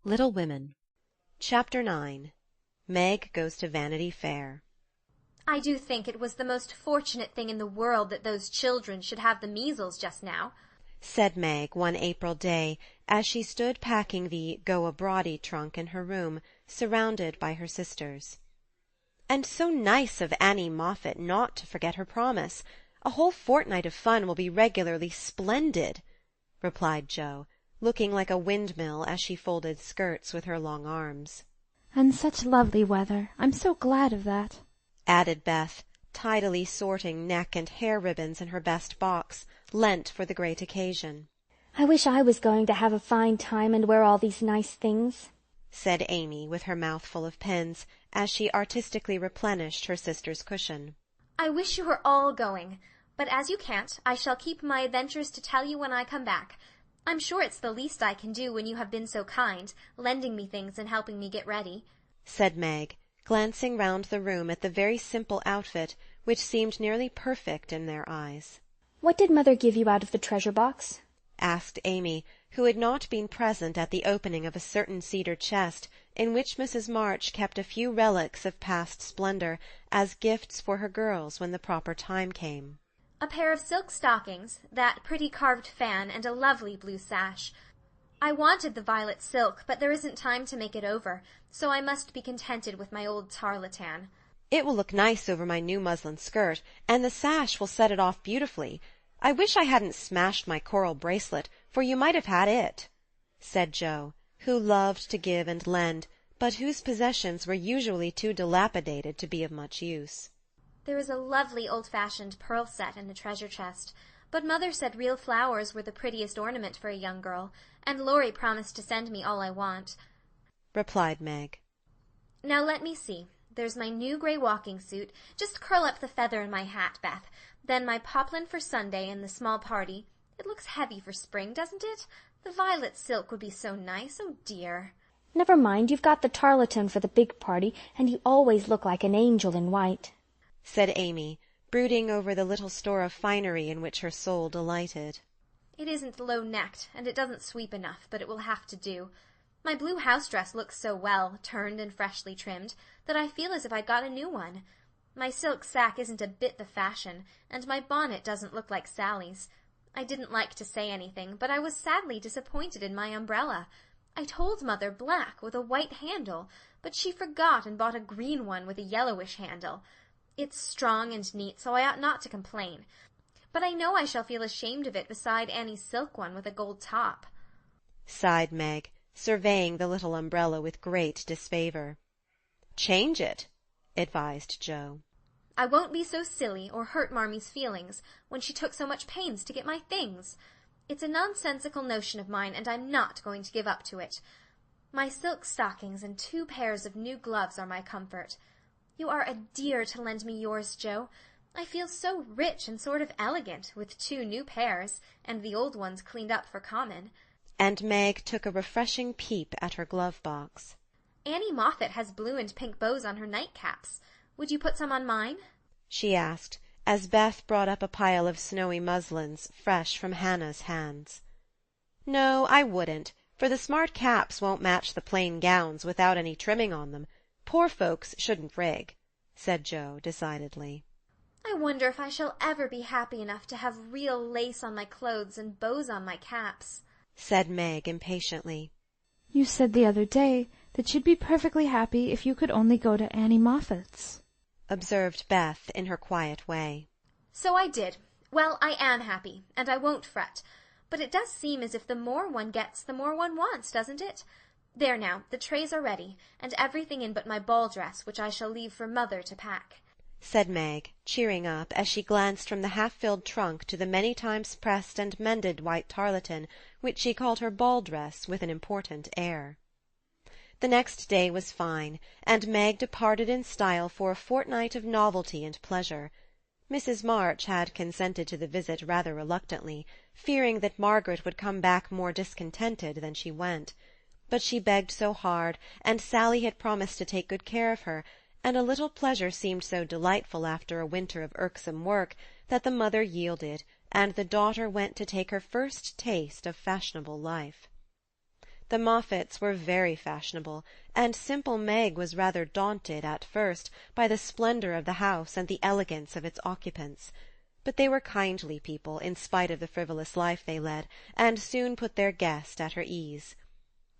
Little Women. Chapter 9. Meg Goes to Vanity Fair. I do think it was the most fortunate thing in the world that those children should have the measles just now, said Meg one April day, as she stood packing the go-abroady trunk in her room, surrounded by her sisters. And so nice of Annie Moffat not to forget her promise. A whole fortnight of fun will be regularly splendid, replied Jo, looking like a windmill as she folded skirts with her long arms. And such lovely weather. I'm so glad of that, added Beth, tidily sorting neck and hair ribbons in her best box, lent for the great occasion. I wish I was going to have a fine time and wear all these nice things, said Amy, with her mouth full of pins, as she artistically replenished her sister's cushion. I wish you were all going, but as you can't, I shall keep my adventures to tell you when I come back. I'm sure it's the least I can do when you have been so kind, lending me things and helping me get ready, said Meg, glancing round the room at the very simple outfit, which seemed nearly perfect in their eyes. What did Mother give you out of the treasure box? asked Amy, who had not been present at the opening of a certain cedar chest in which Mrs. March kept a few relics of past splendor as gifts for her girls when the proper time came. A pair of silk stockings, that pretty carved fan, and a lovely blue sash. I wanted the violet silk, but there isn't time to make it over, so I must be contented with my old tarlatan. It will look nice over my new muslin skirt, and the sash will set it off beautifully. I wish I hadn't smashed my coral bracelet, for you might have had it, said Jo, who loved to give and lend, but whose possessions were usually too dilapidated to be of much use. There is a lovely old-fashioned pearl set in the treasure chest, but Mother said real flowers were the prettiest ornament for a young girl, and Laurie promised to send me all I want, replied Meg. Now let me see. There's my new grey walking suit. Just curl up the feather in my hat, Beth. Then my poplin for Sunday and the small party. It looks heavy for spring, doesn't it? The violet silk would be so nice, oh dear. Never mind, you've got the tarlatan for the big party, and you always look like an angel in white, said Amy, brooding over the little store of finery in which her soul delighted. It isn't low-necked, and it doesn't sweep enough, but it will have to do. My blue house dress looks so well, turned and freshly trimmed, that I feel as if I'd got a new one. My silk sack isn't a bit the fashion, and my bonnet doesn't look like Sally's. I didn't like to say anything, but I was sadly disappointed in my umbrella. I told Mother black with a white handle, but she forgot and bought a green one with a yellowish handle. It's strong and neat, so I ought not to complain. But I know I shall feel ashamed of it beside Annie's silk one with a gold top, sighed Meg, surveying the little umbrella with great disfavour. Change it, advised Jo. I won't be so silly or hurt Marmy's feelings when she took so much pains to get my things. It's a nonsensical notion of mine, and I'm not going to give up to it. My silk stockings and 2 pairs of new gloves are my comfort. You are a dear to lend me yours, Jo. I feel so rich and sort of elegant with 2 new pairs, and the old ones cleaned up for common. And Meg took a refreshing peep at her glove-box. Annie Moffat has blue and pink bows on her nightcaps. Would you put some on mine? She asked, as Beth brought up a pile of snowy muslins, fresh from Hannah's hands. No, I wouldn't, for the smart caps won't match the plain gowns without any trimming on them. Poor folks shouldn't rig, said Jo decidedly. I wonder if I shall ever be happy enough to have real lace on my clothes and bows on my caps, said Meg impatiently. You said the other day that you'd be perfectly happy if you could only go to Annie Moffat's, observed Beth in her quiet way. So I did. Well, I am happy, and I won't fret. But it does seem as if the more one gets, the more one wants, doesn't it? There now, the trays are ready, and everything in but my ball dress, which I shall leave for Mother to pack, said Meg, cheering up as she glanced from the half-filled trunk to the many times pressed and mended white tarlatan, which she called her ball dress with an important air. The next day was fine, and Meg departed in style for a fortnight of novelty and pleasure. Mrs. March had consented to the visit rather reluctantly, fearing that Margaret would come back more discontented than she went. But she begged so hard, and Sally had promised to take good care of her, and a little pleasure seemed so delightful after a winter of irksome work, that the mother yielded, and the daughter went to take her first taste of fashionable life. The Moffats were very fashionable, and simple Meg was rather daunted at first by the splendour of the house and the elegance of its occupants. But they were kindly people, in spite of the frivolous life they led, and soon put their guest at her ease.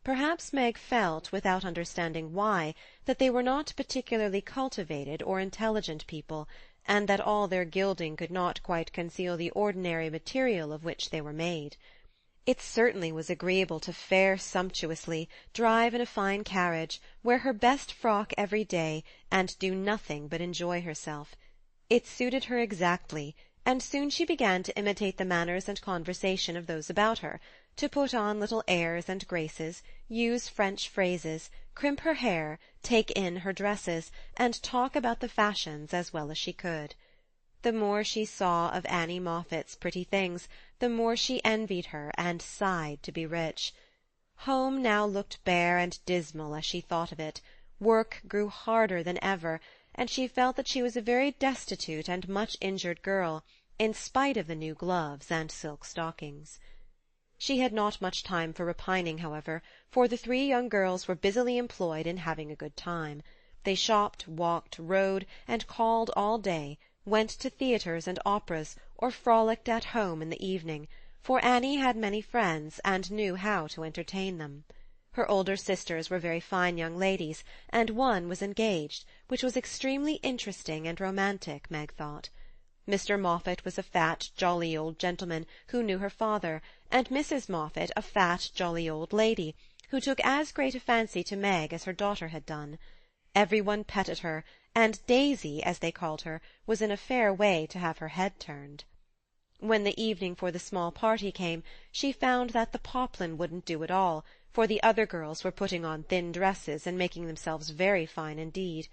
Perhaps Meg felt, without understanding why, that they were not particularly cultivated or intelligent people, and that all their gilding could not quite conceal the ordinary material of which they were made. It certainly was agreeable to fare sumptuously, drive in a fine carriage, wear her best frock every day, and do nothing but enjoy herself. It suited her exactly, and soon she began to imitate the manners and conversation of those about her, to put on little airs and graces, use French phrases, crimp her hair, take in her dresses, and talk about the fashions as well as she could. The more she saw of Annie Moffat's pretty things, the more she envied her and sighed to be rich. Home now looked bare and dismal as she thought of it. Work grew harder than ever, and she felt that she was a very destitute and much injured girl, in spite of the new gloves and silk stockings. She had not much time for repining, however, for the 3 young girls were busily employed in having a good time. They shopped, walked, rode, and called all day, went to theatres and operas, or frolicked at home in the evening, for Annie had many friends, and knew how to entertain them. Her older sisters were very fine young ladies, and one was engaged, which was extremely interesting and romantic, Meg thought. Mr. Moffatt was a fat, jolly old gentleman who knew her father, and Mrs. Moffatt a fat, jolly old lady, who took as great a fancy to Meg as her daughter had done. Every one petted her, and Daisy, as they called her, was in a fair way to have her head turned. When the evening for the small party came, she found that the poplin wouldn't do at all, for the other girls were putting on thin dresses and making themselves very fine indeed.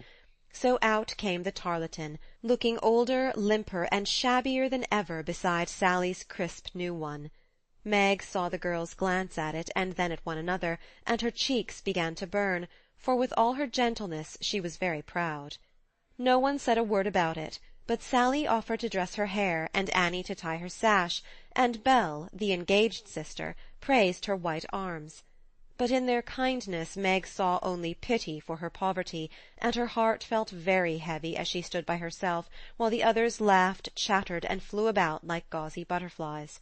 So out came the tarletan, looking older, limper, and shabbier than ever beside Sally's crisp new one. Meg saw the girls glance at it, and then at one another, and her cheeks began to burn, for with all her gentleness she was very proud. No one said a word about it, but Sally offered to dress her hair, and Annie to tie her sash, and Belle, the engaged sister, praised her white arms. But in their kindness Meg saw only pity for her poverty, and her heart felt very heavy as she stood by herself, while the others laughed, chattered, and flew about like gauzy butterflies.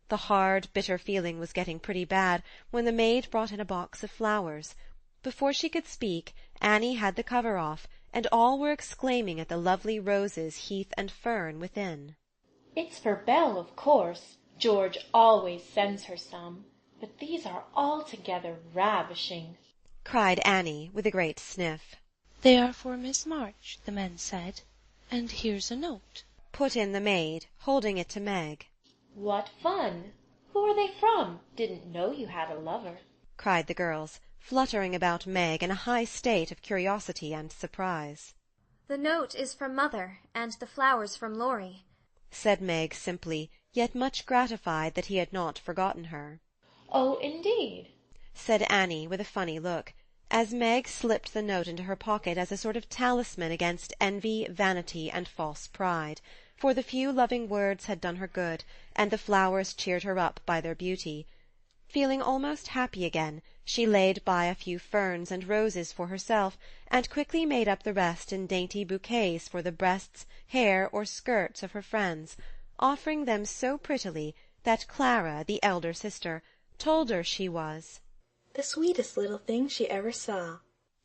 The hard, bitter feeling was getting pretty bad when the maid brought in a box of flowers. Before she could speak, Annie had the cover off, and all were exclaiming at the lovely roses, heath, and fern within. "It's for Belle, of course. George always sends her some. But these are altogether ravishing," cried Annie, with a great sniff. "They are for Miss March," the men said, "and here's a note," put in the maid, holding it to Meg. "What fun! Who are they from? Didn't know you had a lover," cried the girls, fluttering about Meg in a high state of curiosity and surprise. "The note is from Mother, and the flowers from Laurie," said Meg simply, yet much gratified that he had not forgotten her. "Oh, indeed," said Annie, with a funny look, as Meg slipped the note into her pocket as a sort of talisman against envy, vanity, and false pride, for the few loving words had done her good, and the flowers cheered her up by their beauty. Feeling almost happy again, she laid by a few ferns and roses for herself, and quickly made up the rest in dainty bouquets for the breasts, hair, or skirts of her friends, offering them so prettily that Clara, the elder sister, told her she was the sweetest little thing she ever saw,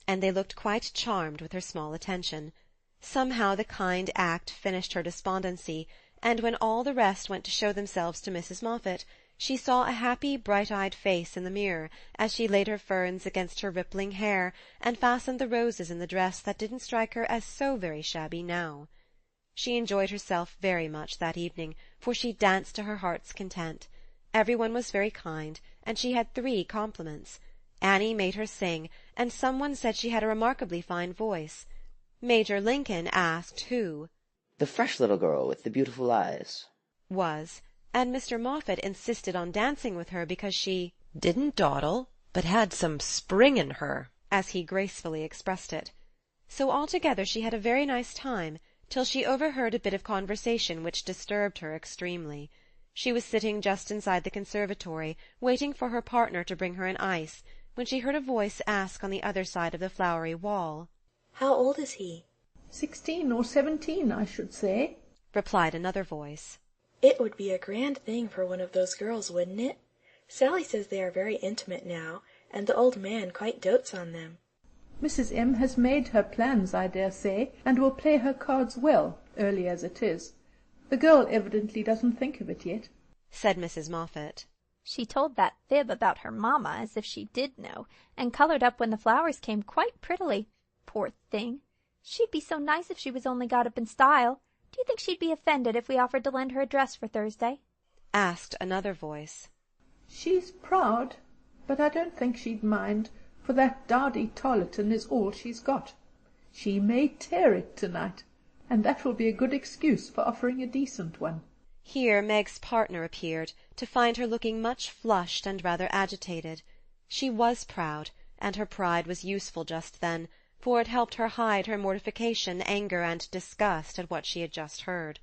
and they looked quite charmed with her small attention. Somehow the kind act finished her despondency, and when all the rest went to show themselves to Mrs. Moffatt, she saw a happy, bright-eyed face in the mirror, as she laid her ferns against her rippling hair, and fastened the roses in the dress that didn't strike her as so very shabby now. She enjoyed herself very much that evening, for she danced to her heart's content. Every one was very kind, and she had 3 compliments. Annie made her sing, and some one said she had a remarkably fine voice. Major Lincoln asked who "The fresh little girl with the beautiful eyes" was, and Mr. Moffatt insisted on dancing with her because she "didn't dawdle, but had some spring in her," as he gracefully expressed it. So altogether she had a very nice time, till she overheard a bit of conversation which disturbed her extremely. She was sitting just inside the conservatory, waiting for her partner to bring her an ice, when she heard a voice ask on the other side of the flowery wall. "How old is he?" 16 or 17, I should say," replied another voice. "It would be a grand thing for one of those girls, wouldn't it? Sally says they are very intimate now, and the old man quite dotes on them." "Mrs. M. has made her plans, I dare say, and will play her cards well, early as it is. The girl evidently doesn't think of it yet," said Mrs. Moffat. She told that fib about her mamma as if she did know, and coloured up when the flowers came quite prettily. Poor thing! She'd be so nice if she was only got up in style. Do you think she'd be offended if we offered to lend her a dress for Thursday?" asked another voice. "She's proud, but I don't think she'd mind, for that dowdy tarletan is all she's got. She may tear it tonight, and that will be a good excuse for offering a decent one." Here Meg's partner appeared, to find her looking much flushed and rather agitated. She was proud, and her pride was useful just then, for it helped her hide her mortification, anger, and disgust at what she had just heard.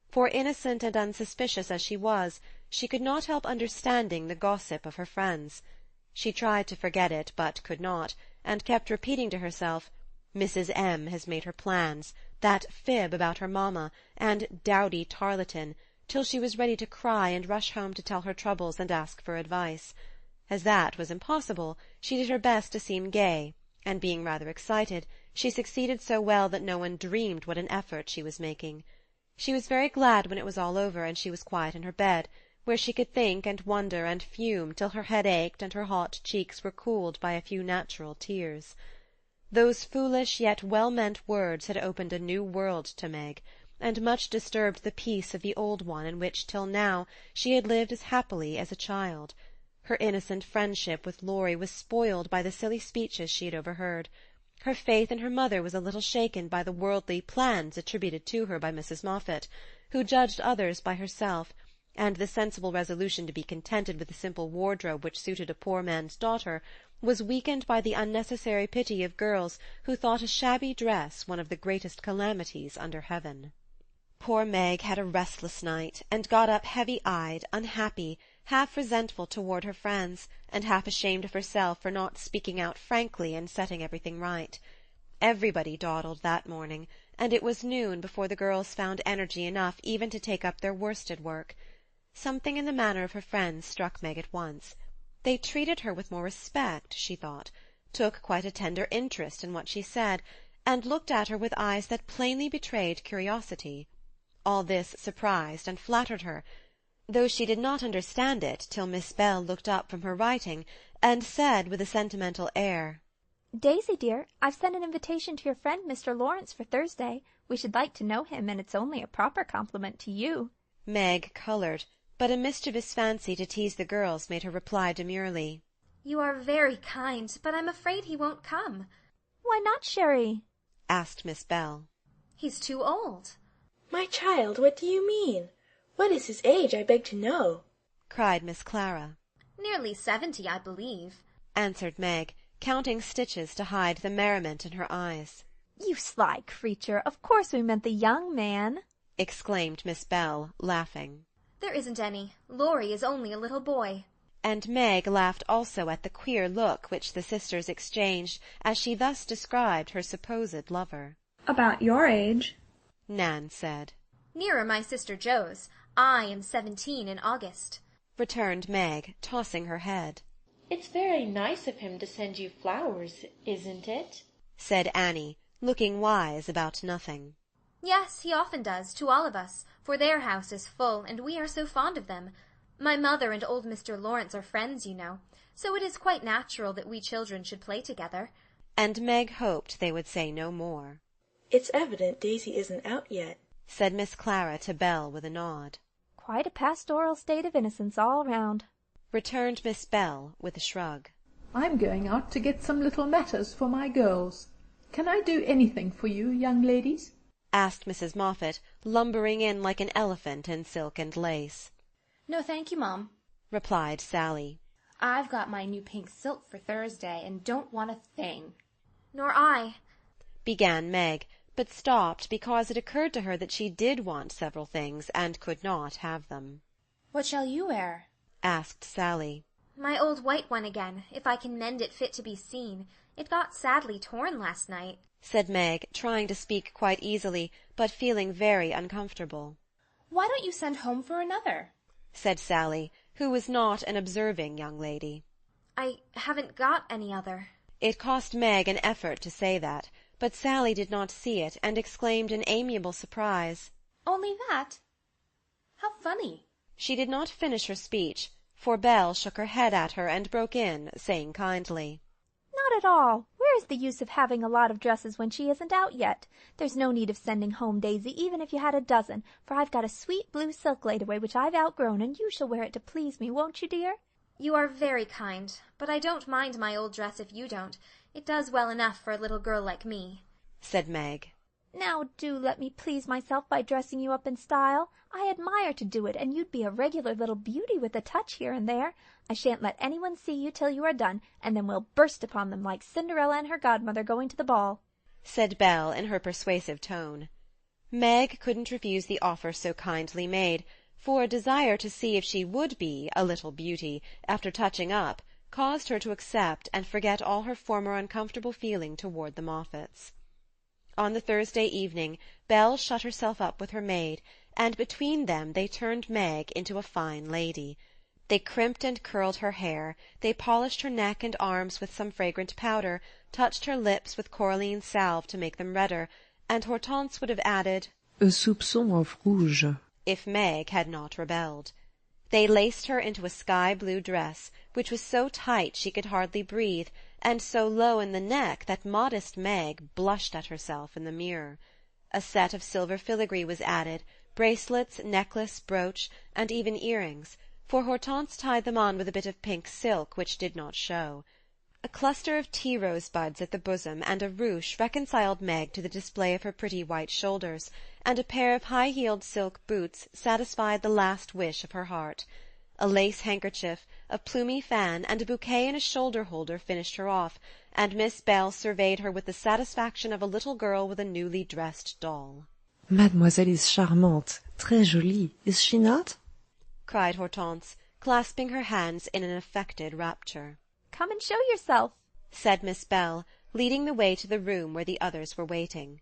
For innocent and unsuspicious as she was, she could not help understanding the gossip of her friends. She tried to forget it, but could not, and kept repeating to herself, "Mrs. M. has made her plans, that fib about her mamma, and dowdy tarletan," till she was ready to cry and rush home to tell her troubles and ask for advice. As that was impossible, she did her best to seem gay, and being rather excited, she succeeded so well that no one dreamed what an effort she was making. She was very glad when it was all over and she was quiet in her bed, where she could think and wonder and fume till her head ached and her hot cheeks were cooled by a few natural tears. Those foolish yet well-meant words had opened a new world to Meg, and much disturbed the peace of the old one in which till now she had lived as happily as a child. Her innocent friendship with Laurie was spoiled by the silly speeches she had overheard. Her faith in her mother was a little shaken by the worldly plans attributed to her by Mrs. Moffat, who judged others by herself, and the sensible resolution to be contented with the simple wardrobe which suited a poor man's daughter was weakened by the unnecessary pity of girls who thought a shabby dress one of the greatest calamities under heaven. Poor Meg had a restless night, and got up heavy-eyed, unhappy, half resentful toward her friends, and half ashamed of herself for not speaking out frankly and setting everything right. Everybody dawdled that morning, and it was noon before the girls found energy enough even to take up their worsted work. Something in the manner of her friends struck Meg at once. They treated her with more respect, she thought, took quite a tender interest in what she said, and looked at her with eyes that plainly betrayed curiosity. All this surprised and flattered her, though she did not understand it till Miss Bell looked up from her writing, and said with a sentimental air, "Daisy, dear, I've sent an invitation to your friend Mr. Lawrence for Thursday. We should like to know him, and it's only a proper compliment to you." Meg coloured, but a mischievous fancy to tease the girls made her reply demurely, "You are very kind, but I'm afraid he won't come." "Why not, Sherry?" asked Miss Bell. "He's too old." "My child, what do you mean? What is his age, I beg to know?" cried Miss Clara. "Nearly 70, I believe," answered Meg, counting stitches to hide the merriment in her eyes. "You sly creature! Of course we meant the young man," exclaimed Miss Bell, laughing. "There isn't any. Laurie is only a little boy." And Meg laughed also at the queer look which the sisters exchanged as she thus described her supposed lover. "About your age," Nan said. "Nearer my sister Jo's. I am 17 in August," returned Meg, tossing her head. "It's very nice of him to send you flowers, isn't it?" said Annie, looking wise about nothing. "Yes, he often does, to all of us, for their house is full, and we are so fond of them. My mother and old Mr. Lawrence are friends, you know, so it is quite natural that we children should play together." And Meg hoped they would say no more. "It's evident Daisy isn't out yet," said Miss Clara to Bell with a nod. "Quite a pastoral state of innocence all round," returned Miss Bell with a shrug. "I'm going out to get some little matters for my girls. Can I do anything for you, young ladies?" asked Mrs. Moffat, lumbering in like an elephant in silk and lace. "No, thank you, Mom," replied Sally. "I've got my new pink silk for Thursday and don't want a thing." "Nor I," began Meg, but stopped because it occurred to her that she did want several things and could not have them. "What shall you wear?" asked Sally. My old white one again, if I can mend it fit to be seen. It got sadly torn last night," said Meg, trying to speak quite easily, but feeling very uncomfortable. "Why don't you send home for another?" said Sally, who was not an observing young lady. "I haven't got any other." It cost Meg an effort to say that, but Sally did not see it, and exclaimed in amiable surprise, "Only that? How funny!" She did not finish her speech, for Belle shook her head at her and broke in, saying kindly, "Not at all. Where is the use of having a lot of dresses when she isn't out yet? There's no need of sending home Daisy, even if you had a dozen, for I've got a sweet blue silk laid away which I've outgrown, and you shall wear it to please me, won't you, dear?" "You are very kind, but I don't mind my old dress if you don't. It does well enough for a little girl like me," said Meg. "Now do let me please myself by dressing you up in style. I admire to do it, and you'd be a regular little beauty with a touch here and there. I shan't let anyone see you till you are done, and then we'll burst upon them like Cinderella and her godmother going to the ball," said Belle in her persuasive tone. Meg couldn't refuse the offer so kindly made, for a desire to see if she would be a little beauty, after touching up, caused her to accept and forget all her former uncomfortable feeling toward the Moffats. On the Thursday evening, Belle shut herself up with her maid, and between them they turned Meg into a fine lady. They crimped and curled her hair, they polished her neck and arms with some fragrant powder, touched her lips with coralline salve to make them redder, and Hortense would have added, "Un soupçon of rouge," if Meg had not rebelled. They laced her into a sky-blue dress, which was so tight she could hardly breathe, and so low in the neck that modest Meg blushed at herself in the mirror. A set of silver filigree was added, bracelets, necklace, brooch, and even earrings, for Hortense tied them on with a bit of pink silk which did not show. A cluster of tea rosebuds at the bosom and a ruche reconciled Meg to the display of her pretty white shoulders, and a pair of high-heeled silk boots satisfied the last wish of her heart. A lace handkerchief, a plumy fan, and a bouquet in a shoulder-holder finished her off, and Miss Belle surveyed her with the satisfaction of a little girl with a newly dressed doll. "Mademoiselle is charmante, très jolie, is she not?" cried Hortense, clasping her hands in an affected rapture. "Come and show yourself," said Miss Belle, leading the way to the room where the others were waiting.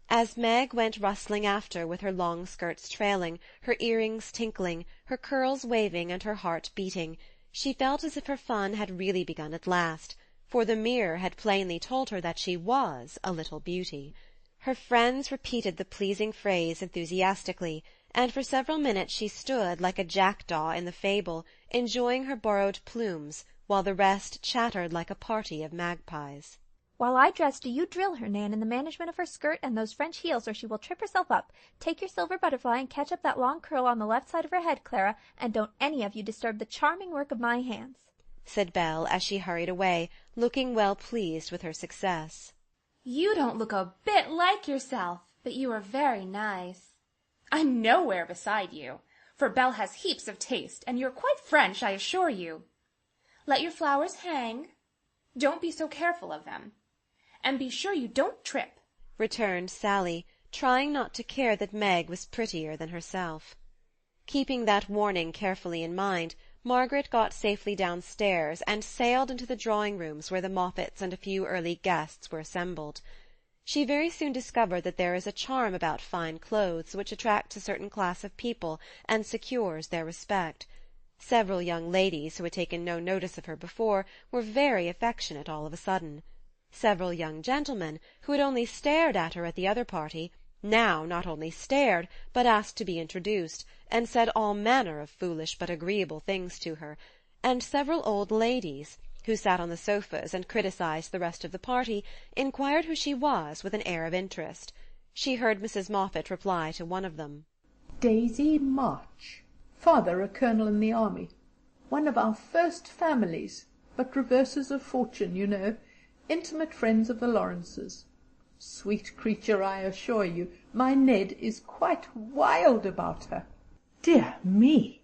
As Meg went rustling after with her long skirts trailing, her earrings tinkling, her curls waving, and her heart beating, she felt as if her fun had really begun at last, for the mirror had plainly told her that she was a little beauty. Her friends repeated the pleasing phrase enthusiastically, and for several minutes she stood like a jackdaw in the fable, enjoying her borrowed plumes, while the rest chattered like a party of magpies. "While I dress, do you drill her, Nan, in the management of her skirt and those French heels, or she will trip herself up. Take your silver butterfly and catch up that long curl on the left side of her head, Clara, and don't any of you disturb the charming work of my hands," said Belle as she hurried away, looking well pleased with her success. "You don't look a bit like yourself, but you are very nice." "I'm nowhere beside you, for Belle has heaps of taste, and you're quite French, I assure you. Let your flowers hang. Don't be so careful of them. And be sure you don't trip," returned Sally, trying not to care that Meg was prettier than herself. Keeping that warning carefully in mind, Margaret got safely downstairs and sailed into the drawing-rooms where the Moffats and a few early guests were assembled. She very soon discovered that there is a charm about fine clothes which attracts a certain class of people and secures their respect. Several young ladies who had taken no notice of her before were very affectionate all of a sudden. Several young gentlemen, who had only stared at her at the other party, now not only stared, but asked to be introduced, and said all manner of foolish but agreeable things to her, and several old ladies, who sat on the sofas and criticized the rest of the party, inquired who she was with an air of interest. She heard Mrs. Moffat reply to one of them, "Daisy March, father a colonel in the army, one of our first families, but reverses of fortune, you know, intimate friends of the Lawrences. Sweet creature, I assure you, my Ned is quite wild about her." "Dear me,"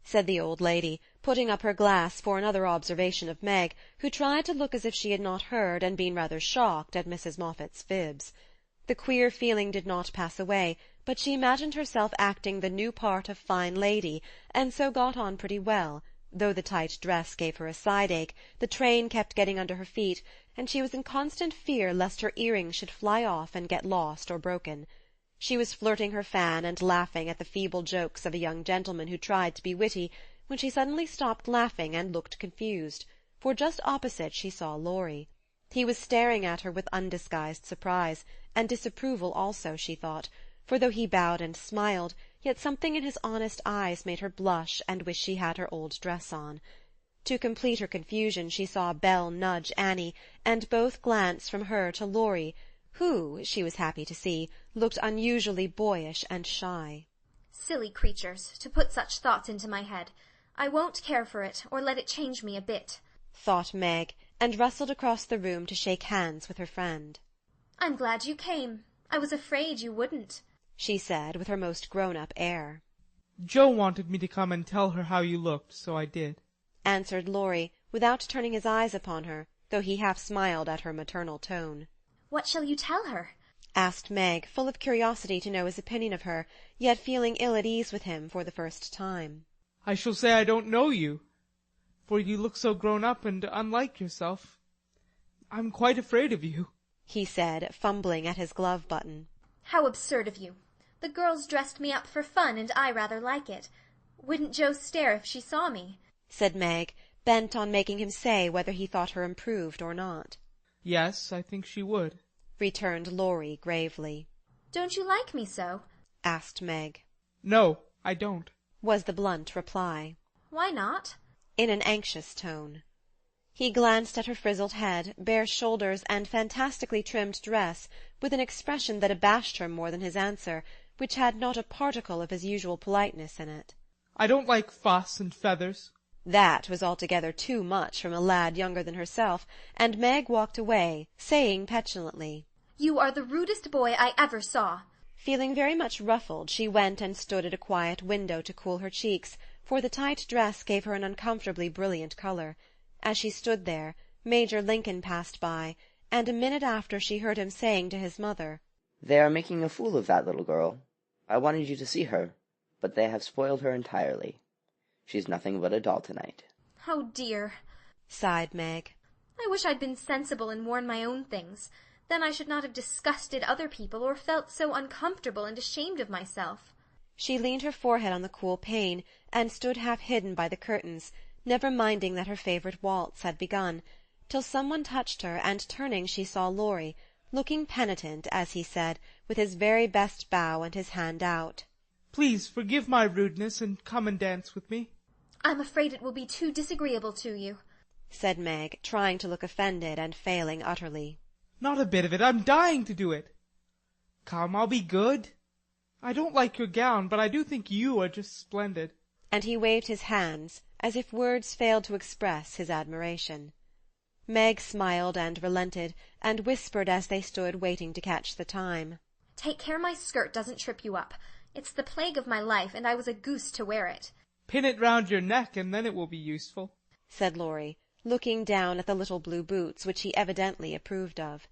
said the old lady, putting up her glass for another observation of Meg, who tried to look as if she had not heard and been rather shocked at Mrs. Moffat's fibs. The queer feeling did not pass away, but she imagined herself acting the new part of fine lady, and so got on pretty well, Though the tight dress gave her a side-ache, the train kept getting under her feet, and she was in constant fear lest her earrings should fly off and get lost or broken. She was flirting her fan and laughing at the feeble jokes of a young gentleman who tried to be witty, when she suddenly stopped laughing and looked confused, for just opposite she saw Laurie. He was staring at her with undisguised surprise, and disapproval also, she thought, for though he bowed and smiled, yet something in his honest eyes made her blush and wish she had her old dress on. To complete her confusion, she saw Belle nudge Annie, and both glance from her to Laurie, who, she was happy to see, looked unusually boyish and shy. Silly creatures, to put such thoughts into my head. I won't care for it, or let it change me a bit, thought Meg, and rustled across the room to shake hands with her friend. I'm glad you came. I was afraid you wouldn't, she said with her most grown-up air. Joe wanted me to come and tell her how you looked, so I did, answered Laurie, without turning his eyes upon her, though he half smiled at her maternal tone. What shall you tell her? asked Meg, full of curiosity to know his opinion of her, yet feeling ill at ease with him for the first time. I shall say I don't know you, for you look so grown up and unlike yourself. I'm quite afraid of you, he said, fumbling at his glove button. How absurd of you. The girls dressed me up for fun, and I rather like it. Wouldn't Jo stare if she saw me? said Meg, bent on making him say whether he thought her improved or not. Yes, I think she would, returned Laurie gravely. Don't you like me so? asked Meg. No, I don't, was the blunt reply. Why not? in an anxious tone. He glanced at her frizzled head, bare shoulders, and fantastically trimmed dress, with an expression that abashed her more than his answer, which had not a particle of his usual politeness in it. I don't like fuss and feathers. That was altogether too much from a lad younger than herself, and Meg walked away, saying petulantly, You are the rudest boy I ever saw. Feeling very much ruffled, she went and stood at a quiet window to cool her cheeks, for the tight dress gave her an uncomfortably brilliant colour. As she stood there, Major Lincoln passed by, and a minute after she heard him saying to his mother, They are making a fool of that little girl. I wanted you to see her, but they have spoiled her entirely. She's nothing but a doll tonight. Oh, dear, sighed Meg. I wish I'd been sensible and worn my own things. Then I should not have disgusted other people or felt so uncomfortable and ashamed of myself. She leaned her forehead on the cool pane, and stood half hidden by the curtains, never minding that her favourite waltz had begun, till someone touched her, and turning she saw Laurie, looking penitent, as he said, with his very best bow and his hand out. Please forgive my rudeness, and come and dance with me. I'm afraid it will be too disagreeable to you, said Meg, trying to look offended and failing utterly. Not a bit of it. I'm dying to do it. Come, I'll be good. I don't like your gown, but I do think you are just splendid. And he waved his hands, as if words failed to express his admiration. Meg smiled and relented, and whispered as they stood waiting to catch the time. Take care my skirt doesn't trip you up. It's the plague of my life, and I was a goose to wear it. Pin it round your neck, and then it will be useful, said Laurie, looking down at the little blue boots, which he evidently approved of.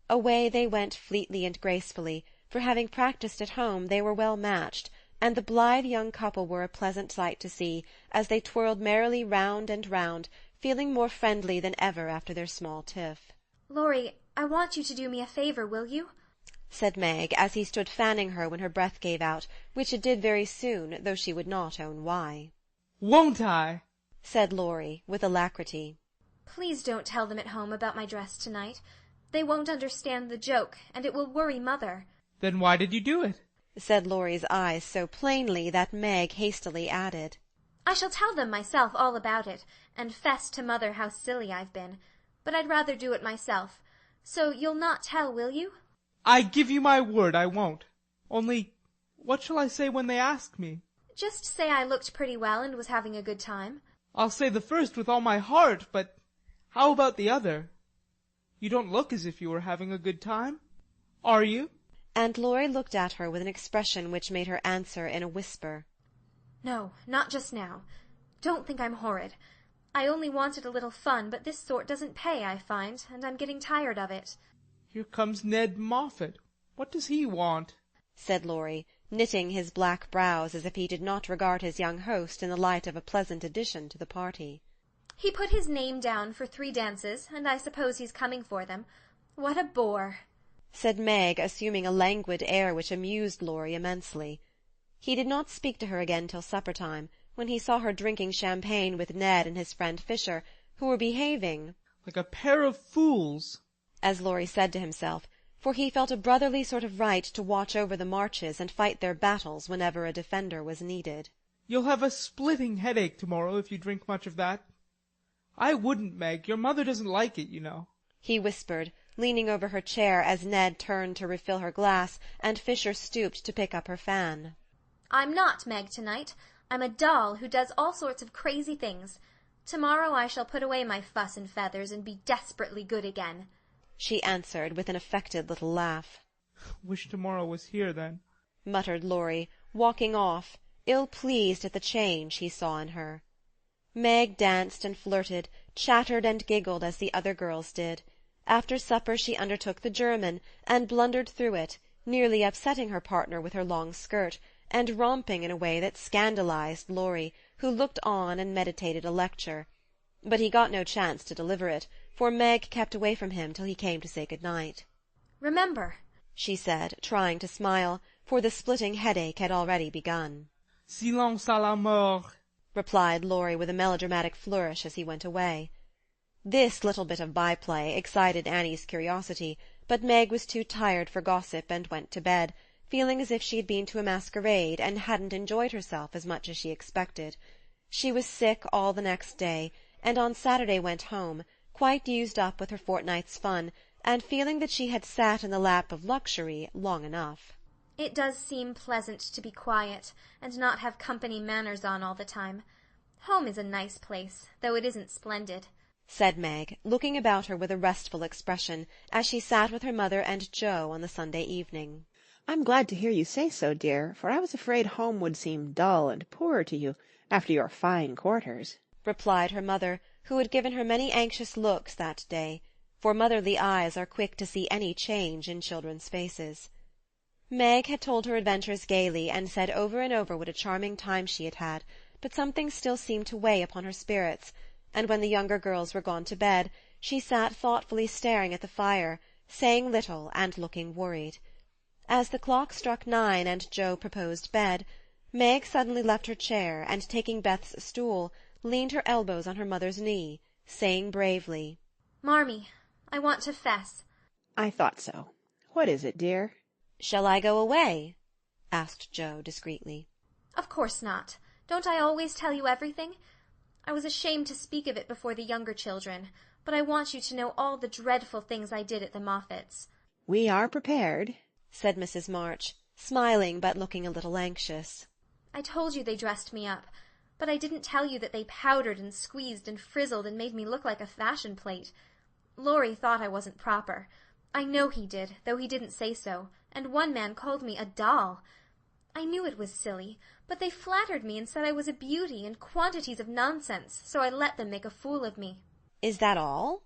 Away they went fleetly and gracefully, for having practised at home they were well matched, and the blithe young couple were a pleasant sight to see, as they twirled merrily round and round, feeling more friendly than ever after their small tiff. Laurie, I want you to do me a favour, will you? said Meg, as he stood fanning her when her breath gave out, which it did very soon, though she would not own why. Won't I? said Laurie, with alacrity. Please don't tell them at home about my dress tonight. They won't understand the joke, and it will worry Mother. Then why did you do it? said Laurie's eyes so plainly that Meg hastily added, I shall tell them myself all about it, and fess to Mother how silly I've been. But I'd rather do it myself. So you'll not tell, will you? I give you my word I won't. Only, what shall I say when they ask me? Just say I looked pretty well and was having a good time. I'll say the first with all my heart, but how about the other? You don't look as if you were having a good time. Are you? And Laurie looked at her with an expression which made her answer in a whisper. No, not just now. Don't think I'm horrid. I only wanted a little fun, but this sort doesn't pay, I find, and I'm getting tired of it. Here comes Ned Moffat. What does he want? said Laurie, knitting his black brows as if he did not regard his young host in the light of a pleasant addition to the party. He put his name down for 3 dances, and I suppose he's coming for them. What a bore! Said Meg, assuming a languid air which amused Laurie immensely. He did not speak to her again till supper-time, when he saw her drinking champagne with Ned and his friend Fisher, who were behaving like a pair of fools, as Laurie said to himself, for he felt a brotherly sort of right to watch over the Marches and fight their battles whenever a defender was needed. You'll have a splitting headache tomorrow if you drink much of that. I wouldn't, Meg. Your mother doesn't like it, you know, he whispered, leaning over her chair as Ned turned to refill her glass and Fisher stooped to pick up her fan. I'm not Meg tonight. I'm a doll who does all sorts of crazy things. Tomorrow I shall put away my fuss and feathers and be desperately good again, she answered with an affected little laugh. Wish tomorrow was here, then, muttered Laurie, walking off, ill-pleased at the change he saw in her. Meg danced and flirted, chattered and giggled as the other girls did. After supper she undertook the German, and blundered through it, nearly upsetting her partner with her long skirt, and romping in a way that scandalized Laurie, who looked on and meditated a lecture. But he got no chance to deliver it, for Meg kept away from him till he came to say good-night. "Remember," she said, trying to smile, for the splitting headache had already begun. "Silence à la mort," replied Laurie with a melodramatic flourish as he went away. This little bit of by-play excited Annie's curiosity, but Meg was too tired for gossip and went to bed, feeling as if she had been to a masquerade and hadn't enjoyed herself as much as she expected. She was sick all the next day, and on Saturday went home, quite used up with her fortnight's fun, and feeling that she had sat in the lap of luxury long enough. It does seem pleasant to be quiet, and not have company manners on all the time. Home is a nice place, though it isn't splendid, said Meg, looking about her with a restful expression, as she sat with her mother and Joe on the Sunday evening. "I'm glad to hear you say so, dear, for I was afraid home would seem dull and poor to you after your fine quarters," replied her mother, who had given her many anxious looks that day, for motherly eyes are quick to see any change in children's faces. Meg had told her adventures gaily, and said over and over what a charming time she had had, but something still seemed to weigh upon her spirits, and when the younger girls were gone to bed, she sat thoughtfully staring at the fire, saying little and looking worried. As the clock struck 9 and Joe proposed bed, Meg suddenly left her chair, and taking Beth's stool, leaned her elbows on her mother's knee, saying bravely, "Marmee, I want to fess." "I thought so. What is it, dear?" "Shall I go away?" asked Joe discreetly. "Of course not. Don't I always tell you everything? I was ashamed to speak of it before the younger children, but I want you to know all the dreadful things I did at the Moffats." "We are prepared," said Mrs. March, smiling but looking a little anxious. "I told you they dressed me up, but I didn't tell you that they powdered and squeezed and frizzled and made me look like a fashion plate. Laurie thought I wasn't proper. I know he did, though he didn't say so, and one man called me a doll. I knew it was silly, but they flattered me and said I was a beauty and quantities of nonsense, so I let them make a fool of me." "Is that all?"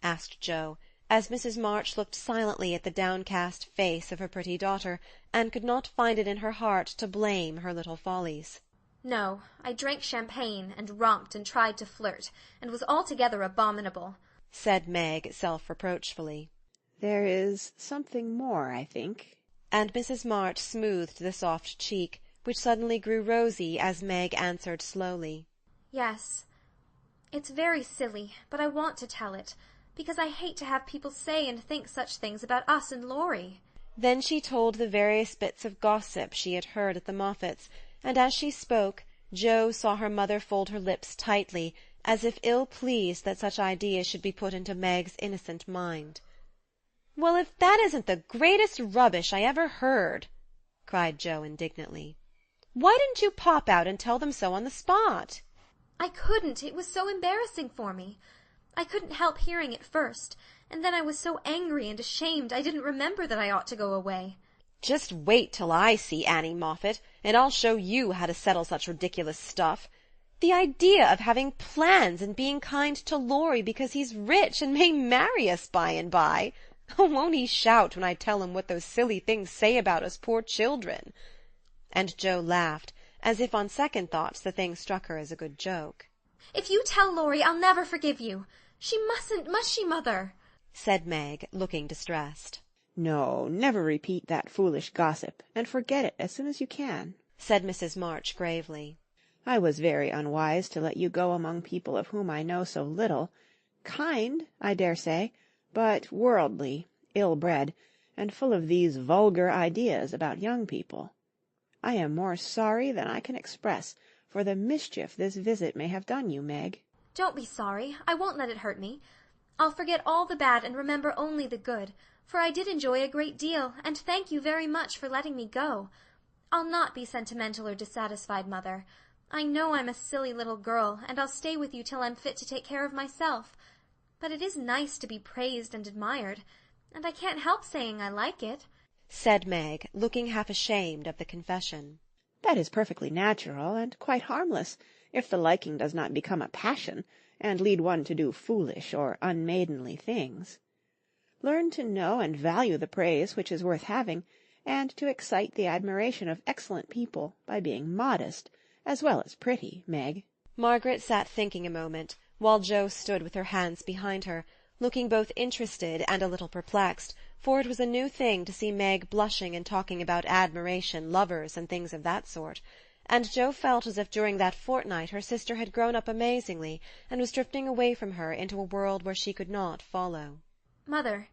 asked Joe, as Mrs. March looked silently at the downcast face of her pretty daughter, and could not find it in her heart to blame her little follies. "No, I drank champagne, and romped and tried to flirt, and was altogether abominable," said Meg self-reproachfully. "There is something more, I think." And Mrs. March smoothed the soft cheek, which suddenly grew rosy as Meg answered slowly, "Yes, it's very silly, but I want to tell it, because I hate to have people say and think such things about us and Laurie." Then she told the various bits of gossip she had heard at the Moffats, and as she spoke, Joe saw her mother fold her lips tightly, as if ill-pleased that such ideas should be put into Meg's innocent mind. "Well, if that isn't the greatest rubbish I ever heard!" cried Joe indignantly. "Why didn't you pop out and tell them so on the spot?" "I couldn't. It was so embarrassing for me. I couldn't help hearing it first, and then I was so angry and ashamed I didn't remember that I ought to go away." "Just wait till I see Annie Moffat, and I'll show you how to settle such ridiculous stuff. The idea of having plans and being kind to Laurie because he's rich and may marry us by and by! Won't he shout when I tell him what those silly things say about us poor children? And Joe laughed, as if on second thoughts the thing struck her as a good joke. "If you tell Laurie, I'll never forgive you. She mustn't, must she, Mother?" said Meg, looking distressed. No, never repeat that foolish gossip, and forget it as soon as you can, said Mrs. March gravely. I was very unwise to let you go among people of whom I know so little. Kind, I dare say, but worldly, ill-bred, and full of these vulgar ideas about young people. I am more sorry than I can express for the mischief this visit may have done you, Meg. Don't be sorry. I won't let it hurt me. I'll forget all the bad and remember only the good, for I did enjoy a great deal, and thank you very much for letting me go. I'll not be sentimental or dissatisfied, Mother. I know I'm a silly little girl, and I'll stay with you till I'm fit to take care of myself. But it is nice to be praised and admired, and I can't help saying I like it, said Meg, looking half ashamed of the confession. That is perfectly natural, and quite harmless, if the liking does not become a passion, and lead one to do foolish or unmaidenly things. Learn to know and value the praise which is worth having, and to excite the admiration of excellent people by being modest, as well as pretty, Meg. Margaret sat thinking a moment, while Jo stood with her hands behind her, looking both interested and a little perplexed, for it was a new thing to see Meg blushing and talking about admiration, lovers, and things of that sort, and Jo felt as if during that fortnight her sister had grown up amazingly, and was drifting away from her into a world where she could not follow. Mother,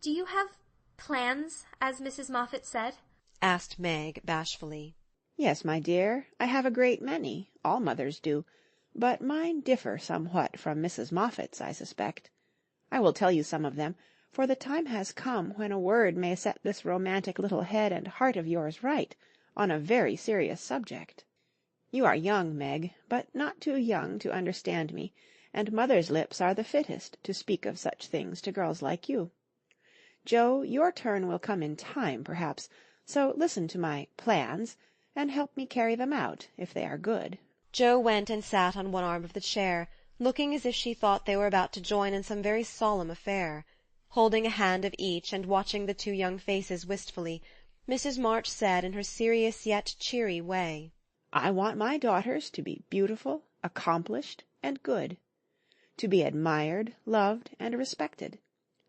do you have plans, as Mrs. Moffat said? asked Meg bashfully. Yes, my dear, I have a great many. All mothers do. But mine differ somewhat from Mrs. Moffat's, I suspect. I will tell you some of them, for the time has come when a word may set this romantic little head and heart of yours right on a very serious subject. You are young, Meg, but not too young to understand me, and mother's lips are the fittest to speak of such things to girls like you. Jo, your turn will come in time, perhaps, so listen to my plans, and help me carry them out, if they are good. Jo went and sat on one arm of the chair, looking as if she thought they were about to join in some very solemn affair. Holding a hand of each, and watching the two young faces wistfully, Mrs. March said in her serious yet cheery way, I want my daughters to be beautiful, accomplished, and good, to be admired, loved, and respected,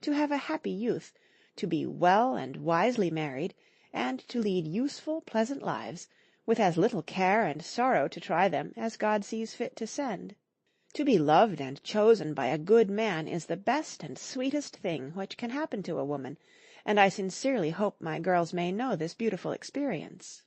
to have a happy youth, to be well and wisely married, and to lead useful, pleasant lives, with as little care and sorrow to try them as God sees fit to send. To be loved and chosen by a good man is the best and sweetest thing which can happen to a woman, and I sincerely hope my girls may know this beautiful experience.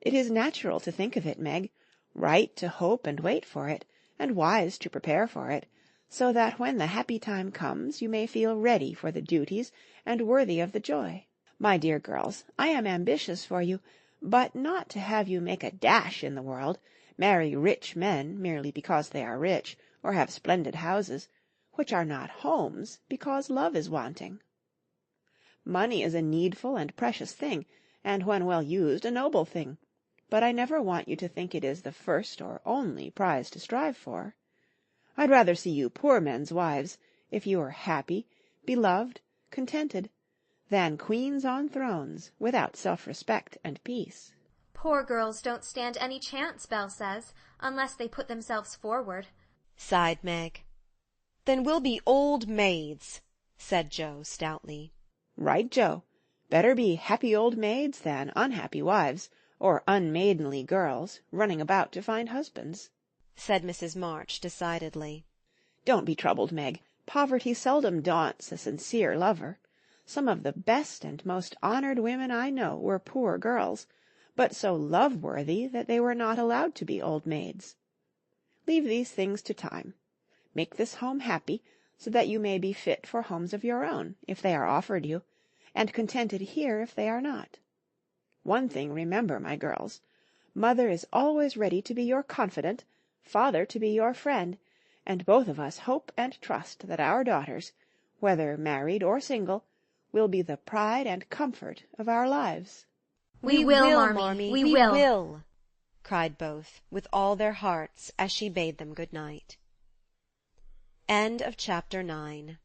It is natural to think of it, Meg, right to hope and wait for it, and wise to prepare for it, so that when the happy time comes you may feel ready for the duties and worthy of the joy. My dear girls, I am ambitious for you, but not to have you make a dash in the world, marry rich men merely because they are rich, or have splendid houses, which are not homes, because love is wanting. Money is a needful and precious thing, and when well used a noble thing, but I never want you to think it is the first or only prize to strive for. I'd rather see you poor men's wives, if you are happy, beloved, contented, than queens on thrones, without self-respect and peace. Poor girls don't stand any chance, Belle says, unless they put themselves forward, sighed Meg. Then we'll be old maids, said Jo stoutly. Right, Jo. Better be happy old maids than unhappy wives, or unmaidenly girls, running about to find husbands, said Mrs. March decidedly. Don't be troubled, Meg. Poverty seldom daunts a sincere lover. Some of the best and most honored women I know were poor girls, but so love-worthy that they were not allowed to be old maids. Leave these things to time. Make this home happy, so that you may be fit for homes of your own, if they are offered you, and contented here if they are not. One thing remember, my girls. Mother is always ready to be your confidant, father to be your friend, and both of us hope and trust that our daughters, whether married or single, will be the pride and comfort of our lives. We will, Marmee, we will, cried both, with all their hearts, as she bade them good night. End of Chapter 9.